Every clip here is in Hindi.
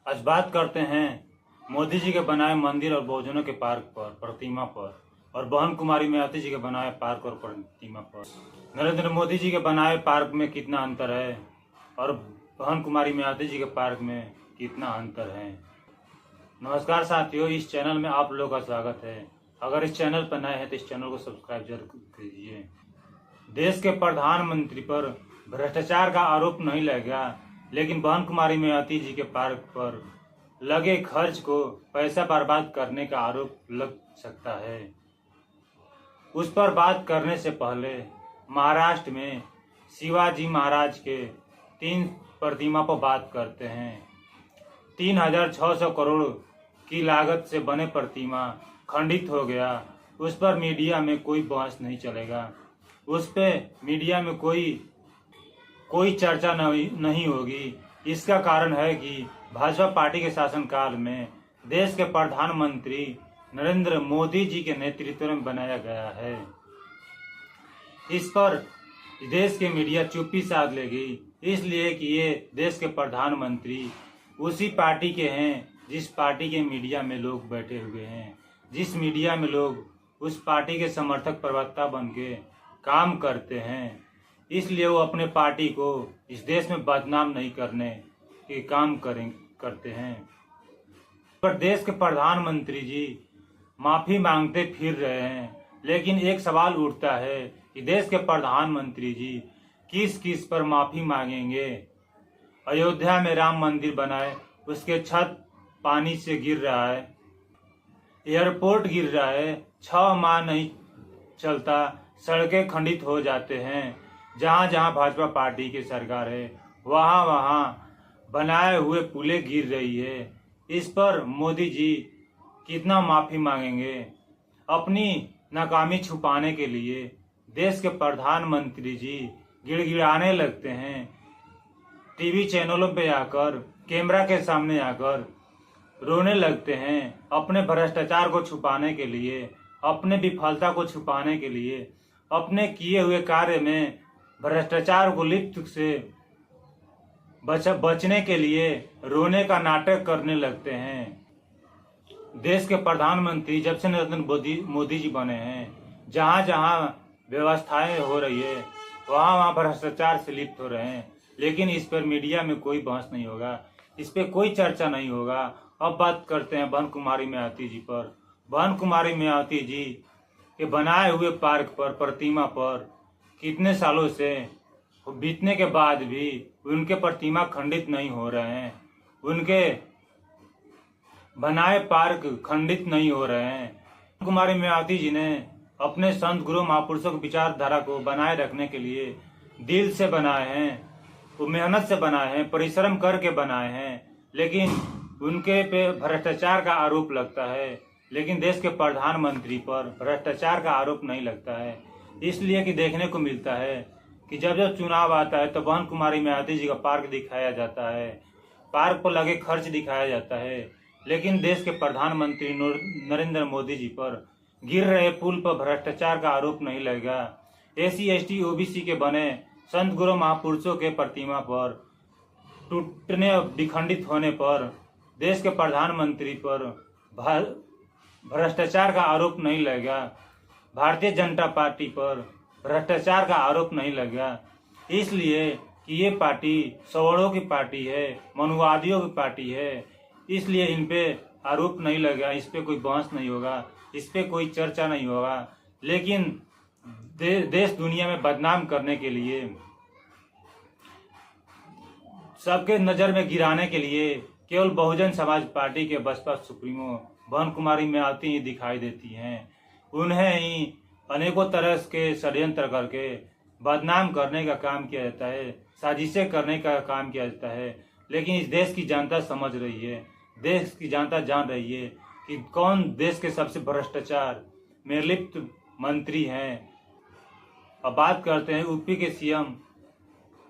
आज बात करते हैं मोदी जी के बनाए मंदिर और बहुजनों के पार्क पर, प्रतिमा पर, और बहन कुमारी मायावती जी के बनाए पार्क और प्रतिमा पर। नरेंद्र मोदी जी के बनाए पार्क में कितना अंतर है और बहन कुमारी मायावती जी के पार्क में कितना अंतर है। नमस्कार साथियों, इस चैनल में आप लोगों का स्वागत है। अगर इस चैनल पर नए हैं तो इस चैनल को सब्सक्राइब जरूर कीजिए। देश के प्रधानमंत्री पर भ्रष्टाचार का आरोप नहीं लगेगा, लेकिन बहन कुमारी मायावती जी के पार्क पर लगे खर्च को पैसा बर्बाद करने का आरोप लग सकता है। उस पर बात करने से पहले महाराष्ट्र में शिवाजी महाराज के 3 प्रतिमा पर बात करते हैं। 3600 करोड़ की लागत से बने प्रतिमा खंडित हो गया। उस पर मीडिया में कोई बहस नहीं चलेगा, उस पे मीडिया में कोई चर्चा नहीं होगी। इसका कारण है कि भाजपा पार्टी के शासनकाल में देश के प्रधानमंत्री नरेंद्र मोदी जी के नेतृत्व में बनाया गया है। इस पर देश के मीडिया चुप्पी साध लेगी, इसलिए कि ये देश के प्रधानमंत्री उसी पार्टी के हैं जिस पार्टी के मीडिया में लोग बैठे हुए हैं, जिस मीडिया में लोग उस पार्टी के समर्थक प्रवक्ता बन के काम करते हैं। इसलिए वो अपने पार्टी को इस देश में बदनाम नहीं करने के काम करते हैं। पर देश के प्रधानमंत्री जी माफी मांगते फिर रहे हैं, लेकिन एक सवाल उठता है कि देश के प्रधानमंत्री जी किस किस पर माफी मांगेंगे। अयोध्या में राम मंदिर बनाए, उसके छत पानी से गिर रहा है, एयरपोर्ट गिर रहा है, 6 माह नहीं चलता, सड़कें खंडित हो जाते हैं। जहां जहां भाजपा पार्टी की सरकार है वहां वहां बनाए हुए पुलें गिर रही है। इस पर मोदी जी कितना माफी मांगेंगे। अपनी नाकामी छुपाने के लिए देश के प्रधानमंत्री जी गिड़गिड़ाने लगते हैं। टीवी चैनलों पे आकर, कैमरा के सामने आकर रोने लगते हैं। अपने भ्रष्टाचार को छुपाने के लिए, अपने विफलता को छुपाने के लिए, अपने किए हुए कार्य में भ्रष्टाचार को लिप्त से बचने के लिए रोने का नाटक करने लगते हैं। देश के प्रधानमंत्री जब से नरेंद्र मोदी जी बने हैं, जहां जहां व्यवस्थाएं हो रही है वहां वहां भ्रष्टाचार से लिप्त हो रहे हैं, लेकिन इस पर मीडिया में कोई बहस नहीं होगा, इस पर कोई चर्चा नहीं होगा। अब बात करते हैं बहन कुमारी मायावती जी पर। बहन कुमारी मायावती जी के बनाए हुए पार्क पर, प्रतिमा पर कितने सालों से बीतने के बाद भी उनके प्रतिमा खंडित नहीं हो रहे हैं, उनके बनाए पार्क खंडित नहीं हो रहे हैं। कुमारी मायावती जी ने अपने संत गुरु महापुरुषों की विचारधारा को बनाए रखने के लिए दिल से बनाए हैं, वो मेहनत से बनाए हैं, परिश्रम करके बनाए हैं, लेकिन उनके पे भ्रष्टाचार का आरोप लगता है। लेकिन देश के प्रधानमंत्री पर भ्रष्टाचार का आरोप नहीं लगता है। इसलिए कि देखने को मिलता है कि जब जब चुनाव आता है तो बहन कुमारी मायावती जी का पार्क दिखाया जाता है, पार्क पर लगे खर्च दिखाया जाता है, लेकिन देश के प्रधानमंत्री नरेंद्र मोदी जी पर गिर रहे पुल पर भ्रष्टाचार का आरोप नहीं लगेगा। SC ST OBC के बने संत गुरु महापुरुषों के प्रतिमा पर टूटने विखंडित होने पर देश के प्रधानमंत्री पर भ्रष्टाचार का आरोप नहीं लगेगा। भारतीय जनता पार्टी पर भ्रष्टाचार का आरोप नहीं लगेगा, इसलिए कि ये पार्टी सवर्णों की पार्टी है, मनुवादियों की पार्टी है, इसलिए इन पे आरोप नहीं लगेगा, इस पे कोई बहस नहीं होगा, इस पे कोई चर्चा नहीं होगा। लेकिन देश दुनिया में बदनाम करने के लिए, सबके नजर में गिराने के लिए केवल बहुजन समाज पार्टी के बसपा सुप्रीमो बहन कुमारी मायावती ही दिखाई देती हैं। उन्हें ही अनेकों तरह के षड्यंत्र करके बदनाम करने का काम किया जाता है, साजिशें करने का काम किया जाता है। लेकिन इस देश की जनता समझ रही है, देश की जनता जान रही है कि कौन देश के सबसे भ्रष्टाचार में लिप्त मंत्री हैं। अब बात करते हैं यूपी के CM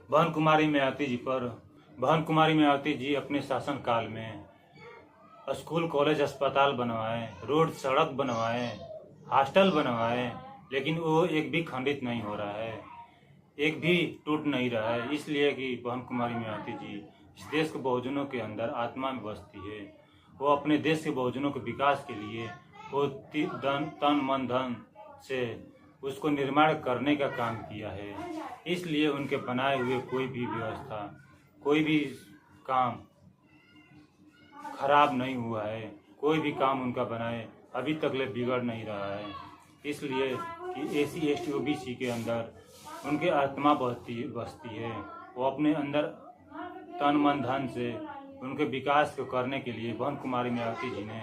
बहन कुमारी मायावती जी पर। बहन कुमारी मायावती जी अपने शासनकाल में स्कूल, कॉलेज, अस्पताल बनवाए, रोड सड़क बनवाए, हॉस्टल बनवाए, लेकिन वो एक भी खंडित नहीं हो रहा है, एक भी टूट नहीं रहा है। इसलिए कि बहन कुमारी मायावती जी इस देश के बहुजनों के अंदर आत्मा में बसती है। वो अपने देश के बहुजनों के विकास के लिए वो तन मन धन से उसको निर्माण करने का काम किया है। इसलिए उनके बनाए हुए कोई भी व्यवस्था, कोई भी काम खराब नहीं हुआ है। कोई भी काम उनका बनाए अभी तक ले बिगड़ नहीं रहा है। इसलिए कि SC ST OBC के अंदर उनके आत्मा बसती है। वो अपने अंदर तन मन धन से उनके विकास को करने के लिए बहन कुमारी मायावती जी ने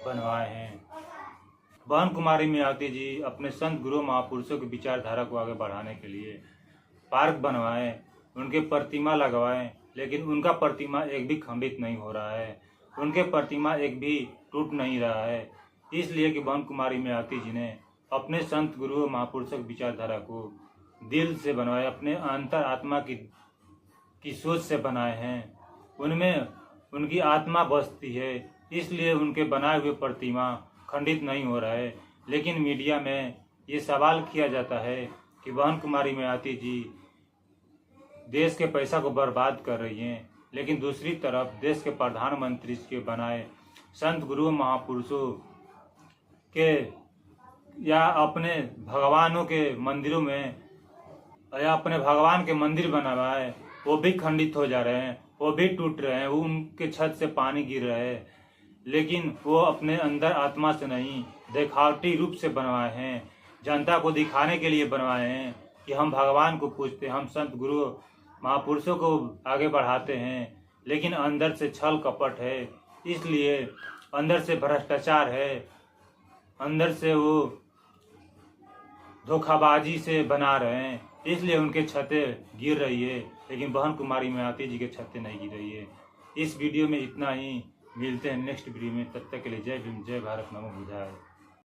बनवाए हैं। बहन कुमारी मायावती जी अपने संत गुरु महापुरुषों की विचारधारा को आगे बढ़ाने के लिए पार्क बनवाए, उनके प्रतिमा लगवाए, लेकिन उनका प्रतिमा एक भी खंडित नहीं हो रहा है, उनके प्रतिमा एक भी टूट नहीं रहा है। इसलिए कि बहन कुमारी मायावती जी ने अपने संत गुरु महापुरुषों की विचारधारा को दिल से बनवाए, अपने अंतर आत्मा की सोच से बनाए हैं। उनमें उनकी आत्मा बसती है, इसलिए उनके बनाए हुए प्रतिमा खंडित नहीं हो रहा है। लेकिन मीडिया में ये सवाल किया जाता है कि बहन कुमारी मायावती जी देश के पैसा को बर्बाद कर रही हैं, लेकिन दूसरी तरफ देश के प्रधानमंत्री के बनाए संत गुरु महापुरुषों के या अपने भगवानों के मंदिरों में या अपने भगवान के मंदिर बनवाए, वो भी खंडित हो जा रहे हैं, वो भी टूट रहे हैं, वो उनके छत से पानी गिर रहा है। लेकिन वो अपने अंदर आत्मा से नहीं, दिखावटी रूप से बनवाए हैं, जनता को दिखाने के लिए बनवाए हैं कि हम भगवान को पूजते हैं, हम संत गुरु महापुरुषों को आगे बढ़ाते हैं। लेकिन अंदर से छल कपट है, इसलिए अंदर से भ्रष्टाचार है, अंदर से वो धोखाबाजी से बना रहे हैं, इसलिए उनके छतें गिर रही है। लेकिन बहन कुमारी मायावती जी के छतें नहीं गिर रही है। इस वीडियो में इतना ही, मिलते हैं नेक्स्ट वीडियो में। तब तक के लिए जय भीम, जय भारत, नमो बुद्धाय।